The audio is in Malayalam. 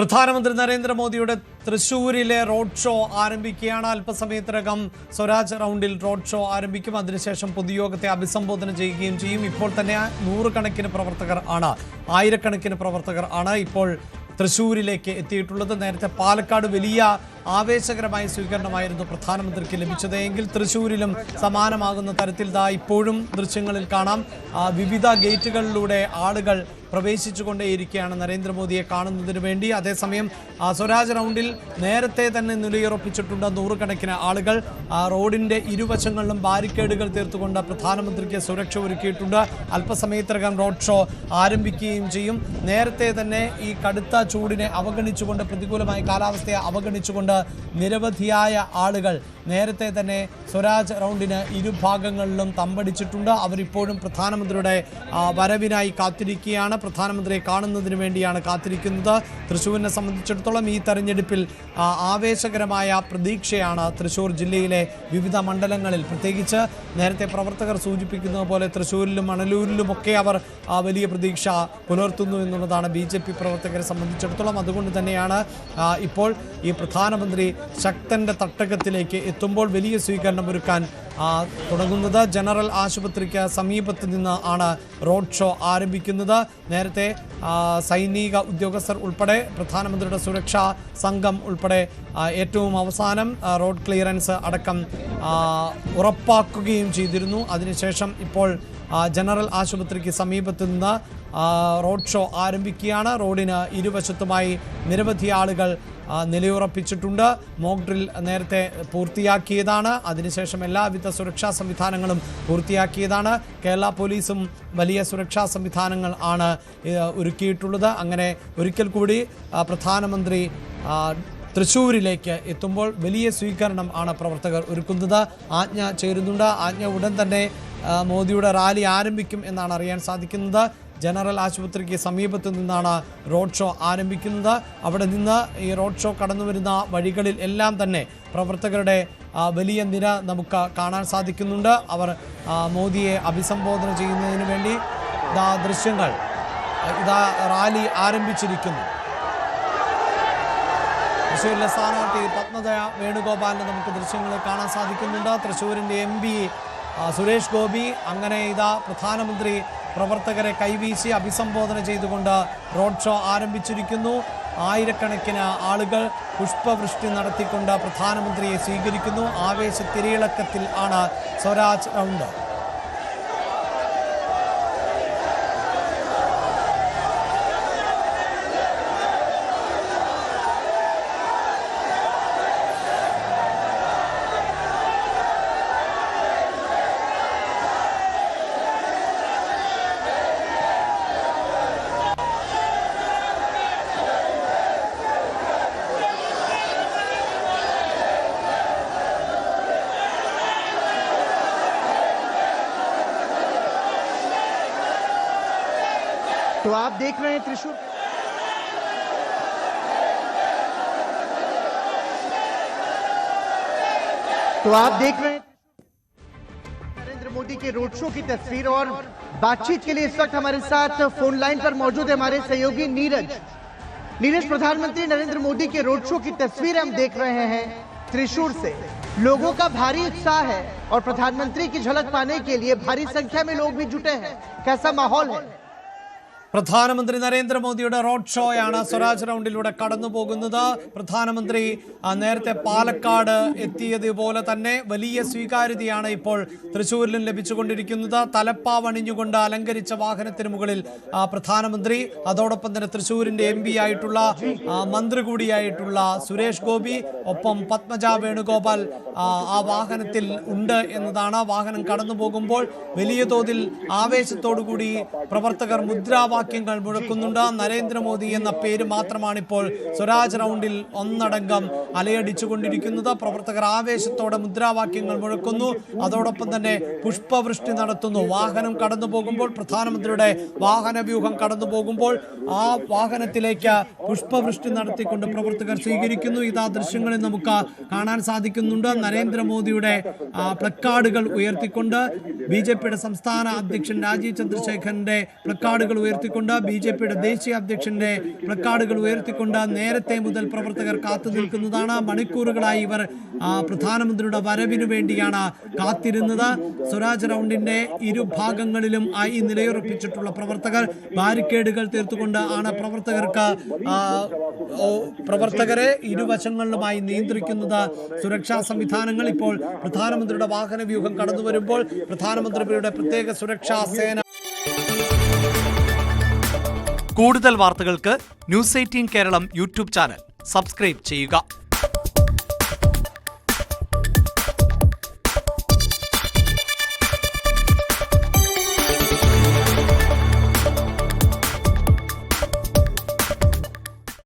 പ്രധാനമന്ത്രി നരേന്ദ്രമോദിയുടെ തൃശൂരിലെ റോഡ് ഷോ ആരംഭിക്കുകയാണ്. അല്പസമയത്തിനകം സ്വരാജ് റൗണ്ടിൽ റോഡ് ഷോ ആരംഭിക്കും. അതിനുശേഷം പൊതുയോഗത്തെ അഭിസംബോധന ചെയ്യുകയും ചെയ്യും. ഇപ്പോൾ തന്നെ ആയിരക്കണക്കിന് പ്രവർത്തകർ ആണ് ഇപ്പോൾ തൃശൂരിലേക്ക് എത്തിയിട്ടുള്ളത്. നേരത്തെ പാലക്കാട് വലിയ ആവേശകരമായ സ്വീകരണമായിരുന്നു പ്രധാനമന്ത്രിക്ക് ലഭിച്ചത്. എങ്കിൽ തൃശൂരിലും സമാനമാകുന്ന തരത്തിൽ ഇപ്പോഴും ദൃശ്യങ്ങളിൽ കാണാം. വിവിധ ഗേറ്റുകളിലൂടെ ആളുകൾ പ്രവേശിച്ചുകൊണ്ടേയിരിക്കുകയാണ് നരേന്ദ്രമോദിയെ കാണുന്നതിന് വേണ്ടി. അതേസമയം സ്വരാജ് റൗണ്ടിൽ നേരത്തെ തന്നെ നിലയുറപ്പിച്ചിട്ടുണ്ട് നൂറുകണക്കിന് ആളുകൾ. റോഡിന്റെ ഇരുവശങ്ങളിലും ബാരിക്കേഡുകൾ തീർത്തുകൊണ്ട് പ്രധാനമന്ത്രിക്ക് സുരക്ഷ ഒരുക്കിയിട്ടുണ്ട്. അല്പസമയത്തിനകം റോഡ് ഷോ ആരംഭിക്കുകയും ചെയ്യും. നേരത്തെ തന്നെ ഈ കടുത്ത ചൂടിനെ അവഗണിച്ചുകൊണ്ട്, പ്രതികൂലമായ കാലാവസ്ഥയെ അവഗണിച്ചുകൊണ്ട് നിരവധിയായ ആളുകൾ നേരത്തെ തന്നെ സ്വരാജ് റൗണ്ടിന് ഇരുഭാഗങ്ങളിലും തമ്പടിച്ചിട്ടുണ്ട്. അവരിപ്പോഴും പ്രധാനമന്ത്രിയുടെ വരവിനായി കാത്തിരിക്കുകയാണ്. പ്രധാനമന്ത്രിയെ കാണുന്നതിന് വേണ്ടിയാണ് കാത്തിരിക്കുന്നത്. തൃശ്ശൂരിനെ സംബന്ധിച്ചിടത്തോളം ഈ തെരഞ്ഞെടുപ്പിൽ ആവേശകരമായ പ്രതീക്ഷയാണ് തൃശ്ശൂർ ജില്ലയിലെ വിവിധ മണ്ഡലങ്ങളിൽ. പ്രത്യേകിച്ച് നേരത്തെ പ്രവർത്തകർ സൂചിപ്പിക്കുന്നത് പോലെ തൃശ്ശൂരിലും മണലൂരിലുമൊക്കെ അവർ വലിയ പ്രതീക്ഷ പുലർത്തുന്നു എന്നുള്ളതാണ് BJP പ്രവർത്തകരെ സംബന്ധിച്ചിടത്തോളം. അതുകൊണ്ട് തന്നെയാണ് ഇപ്പോൾ ഈ പ്രധാനമന്ത്രി ശക്തന്റെ തട്ടകത്തിലേക്ക് എത്തുമ്പോൾ വലിയ സ്വീകരണം ഒരുക്കാൻ തുടങ്ങുന്നത്. ജനറൽ ആശുപത്രിക്ക് സമീപത്ത് നിന്ന് ആണ് റോഡ് ഷോ ആരംഭിക്കുന്നത്. നേരത്തെ സൈനിക ഉദ്യോഗസ്ഥർ ഉൾപ്പെടെ പ്രധാനമന്ത്രിയുടെ സുരക്ഷാ സംഘം ഉൾപ്പെടെ ഏറ്റവും അവസാനം റോഡ് ക്ലിയറൻസ് അടക്കം ഉറപ്പാക്കുകയും ചെയ്തിരുന്നു. അതിനുശേഷം ഇപ്പോൾ ജനറൽ ആശുപത്രിക്ക് സമീപത്ത് നിന്ന് റോഡ് ഷോ ആരംഭിക്കുകയാണ്. റോഡിന് ഇരുവശത്തുമായി നിരവധി ആളുകൾ നിലയുറപ്പിച്ചിട്ടുണ്ട്. മോക്ക് ഡ്രിൽ നേരത്തെ പൂർത്തിയാക്കിയതാണ്. അതിനുശേഷം എല്ലാവിധ സുരക്ഷാ സംവിധാനങ്ങളും പൂർത്തിയാക്കിയതാണ്. കേരള പോലീസും വലിയ സുരക്ഷാ സംവിധാനങ്ങൾ ആണ് ഒരുക്കിയിട്ടുള്ളത്. അങ്ങനെ ഒരിക്കൽ കൂടി പ്രധാനമന്ത്രി തൃശ്ശൂരിലേക്ക് എത്തുമ്പോൾ വലിയ സ്വീകരണം ആണ് പ്രവർത്തകർ ഒരുക്കുന്നത്. ആജ്ഞ ചേരുന്നുണ്ട്. ആജ്ഞ ഉടൻ തന്നെ മോദിയുടെ റാലി ആരംഭിക്കും എന്നാണ് അറിയാൻ സാധിക്കുന്നത്. ജനറൽ ആശുപത്രിക്ക് സമീപത്തു നിന്നാണ് റോഡ് ഷോ ആരംഭിക്കുന്നത്. അവിടെ നിന്ന് ഈ റോഡ് ഷോ കടന്നു വരുന്ന വഴികളിൽ എല്ലാം തന്നെ പ്രവർത്തകരുടെ വലിയ നിര നമുക്ക് കാണാൻ സാധിക്കുന്നുണ്ട്. അവർ മോദിയെ അഭിസംബോധന ചെയ്യുന്നതിന് വേണ്ടി ദൃശ്യങ്ങൾ റാലി ആരംഭിച്ചിരിക്കുന്നു. തൃശ്ശൂരിലെ സ്ഥാനാർത്ഥി പത്മജ വേണുഗോപാലിന് നമുക്ക് ദൃശ്യങ്ങൾ കാണാൻ സാധിക്കുന്നുണ്ട്. തൃശ്ശൂരിൻ്റെ MP സുരേഷ് ഗോപി അങ്ങനെ പ്രധാനമന്ത്രി പ്രവർത്തകരെ കൈവീശി അഭിസംബോധന ചെയ്തുകൊണ്ട് റോഡ് ഷോ ആരംഭിച്ചിരിക്കുന്നു. ആയിരക്കണക്കിന് ആളുകൾ പുഷ്പവൃഷ്ടി നടത്തിക്കൊണ്ട് പ്രധാനമന്ത്രിയെ സ്വീകരിക്കുന്നു. ആവേശത്തിരയിളക്കത്തിൽ ആണ് സ്വരാജ് റൗണ്ട്. तो आप देख रहे हैं त्रिशूल नरेंद्र मोदी के रोड शो की तस्वीर और बातचीत के लिए इस वक्त हमारे साथ फोन लाइन पर मौजूद है हमारे सहयोगी नीरज। प्रधानमंत्री नरेंद्र मोदी के रोड शो की तस्वीर हम देख रहे हैं त्रिशूर से। लोगों का भारी उत्साह है और प्रधानमंत्री की झलक पाने के लिए भारी संख्या में लोग भी जुटे हैं। कैसा माहौल है? പ്രധാനമന്ത്രി നരേന്ദ്രമോദിയുടെ റോഡ് ഷോയാണ് സ്വരാജ് റൗണ്ടിലൂടെ കടന്നു പോകുന്നത്. പ്രധാനമന്ത്രി നേരത്തെ പാലക്കാട് എത്തിയതുപോലെ തന്നെ വലിയ സ്വീകാര്യതയാണ് ഇപ്പോൾ തൃശ്ശൂരിലും ലഭിച്ചുകൊണ്ടിരിക്കുന്നത്. തലപ്പാവണിഞ്ഞുകൊണ്ട് അലങ്കരിച്ച വാഹനത്തിന് മുകളിൽ പ്രധാനമന്ത്രി, അതോടൊപ്പം തന്നെ തൃശ്ശൂരിന്റെ MP ആയിട്ടുള്ള മന്ത്രി കൂടിയായിട്ടുള്ള സുരേഷ് ഗോപി, ഒപ്പം പത്മജ വേണുഗോപാൽ ആ വാഹനത്തിൽ ഉണ്ട് എന്നതാണ്. വാഹനം കടന്നു പോകുമ്പോൾ വലിയ തോതിൽ ആവേശത്തോടുകൂടി പ്രവർത്തകർ മുദ്രാവാക്യങ്ങൾ മുഴക്കുന്നുണ്ട്. നരേന്ദ്രമോദി എന്ന പേര് മാത്രമാണ് ഇപ്പോൾ സ്വരാജ് റൗണ്ടിൽ ഒന്നടങ്കം അലയടിച്ചുകൊണ്ടിരിക്കുന്നത്. പ്രവർത്തകർ ആവേശത്തോടെ മുദ്രാവാക്യങ്ങൾ മുഴക്കുന്നു. അതോടൊപ്പം തന്നെ പുഷ്പവൃഷ്ടി നടത്തുന്നു. വാഹനം കടന്നു പോകുമ്പോൾ, പ്രധാനമന്ത്രിയുടെ വാഹനവ്യൂഹം കടന്നു പോകുമ്പോൾ ആ വാഹനത്തിലേക്ക് പുഷ്പവൃഷ്ടി നടത്തിക്കൊണ്ട് പ്രവർത്തകർ സ്വീകരിക്കുന്നു. ഇതാ ദൃശ്യങ്ങളിൽ നമുക്ക് കാണാൻ സാധിക്കുന്നുണ്ട്. നരേന്ദ്രമോദിയുടെ പ്ലക്കാർഡുകൾ ഉയർത്തിക്കൊണ്ട് BJPയുടെ സംസ്ഥാന അധ്യക്ഷൻ രാജീവ് ചന്ദ്രശേഖരന്റെ പ്ലക്കാർഡുകൾ ഉയർത്തി ഉയർത്തിക്കൊണ്ട് BJPയുടെ ദേശീയ അധ്യക്ഷന്റെ പ്ലക്കാർഡുകൾ ഉയർത്തിക്കൊണ്ട് നേരത്തെ മുതൽ പ്രവർത്തകർ കാത്തു നിൽക്കുന്നതാണ്. മണിക്കൂറുകളായി ഇവർ പ്രധാനമന്ത്രിയുടെ വരവിനു വേണ്ടിയാണ് കാത്തിരുന്നത്. സ്വരാജ് റൗണ്ടിന്റെ ഇരുഭാഗങ്ങളിലും ആയി നിലയുറപ്പിച്ചിട്ടുള്ള പ്രവർത്തകർ ബാരിക്കേഡുകൾ തീർത്തുകൊണ്ട് ആണ് പ്രവർത്തകരെ ഇരുവശങ്ങളിലുമായി നിയന്ത്രിക്കുന്നത്. സുരക്ഷാ സംവിധാനങ്ങൾ ഇപ്പോൾ പ്രധാനമന്ത്രിയുടെ വാഹന വ്യൂഹം കടന്നു വരുമ്പോൾ പ്രധാനമന്ത്രിയുടെ പ്രത്യേക സുരക്ഷാ സേന. കൂടുതൽ വാർത്തകൾക്ക് news 18 Keralam YouTube channel subscribe ചെയ്യുക.